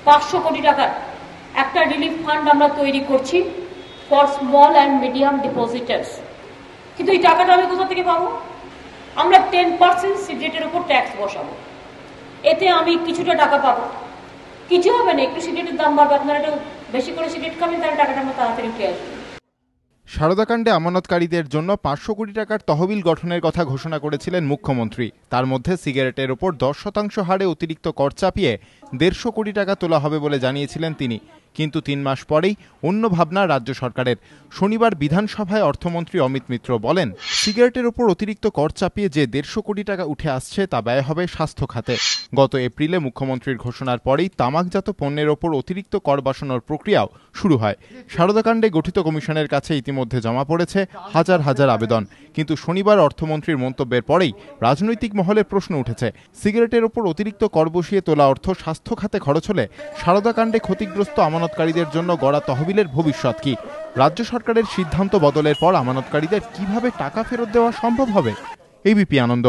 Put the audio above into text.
500 কোটি টাকার একটা রিলিফ ফান্ড আমরা তৈরি করছি ফর স্মল অ্যান্ড মিডিয়াম ডিপোজিটার্স। কিন্তু এই টাকাটা আমি কোথা থেকে পাবো? আমরা 10% সিগারেটের উপর ট্যাক্স বসাবো, এতে আমি কিছুটা টাকা পাবো। কিছু হবে না, একটু সিগারেটের দাম বাড়বে, আপনারা একটু বেশি করে সিগারেট খাবেন, তাহলে টাকাটা আমরা তাড়াতাড়ি উঠে আসবে। সারদাকাণ্ডে আমানতকারীদের জন্য 500 কোটি টাকার তহবিল গঠনের কথা ঘোষণা করেছিলেন মুখ্যমন্ত্রী। তার মধ্যে সিগারেটের ওপর 10% হারে অতিরিক্ত কর চাপিয়ে 150 কোটি টাকা তোলা হবে বলে জানিয়েছিলেন তিনি। কিন্তু 3 মাস পরেই অন্য ভাবনা রাজ্য সরকারের। শনিবার বিধানসভায় অর্থমন্ত্রী অমিত মিত্র বলেন, সিগারেটের ওপর অতিরিক্ত কর চাপিয়ে যে 150 কোটি টাকা উঠে আসছে তা ব্যয় হবে স্বাস্থ্য খাতে। গত এপ্রিলে মুখ্যমন্ত্রীর ঘোষণার পরেই তামাকজাত পণ্যের ওপর অতিরিক্ত কর বসানোর প্রক্রিয়াও শুরু হয়। সারদাকাণ্ডে গঠিত কমিশনের কাছে ইতিমধ্যে জমা পড়েছে হাজার হাজার আবেদন। কিন্তু শনিবার অর্থমন্ত্রীর মন্তব্যের পরেই রাজনৈতিক মহলে প্রশ্ন উঠেছে, সিগারেটের ওপর অতিরিক্ত কর বসিয়ে তোলা অর্থ স্বাস্থ্য খাতে খরচ হলে সারদাকাণ্ডে ক্ষতিগ্রস্ত আমানতকারীদের জন্য গড়া তহবিলের ভবিষ্যৎ কি? রাজ্য সরকারের সিদ্ধান্ত বদলের পর আমানতকারীদের কিভাবে টাকা ফেরত দেওয়া সম্ভব হবে? এবিপি আনন্দ।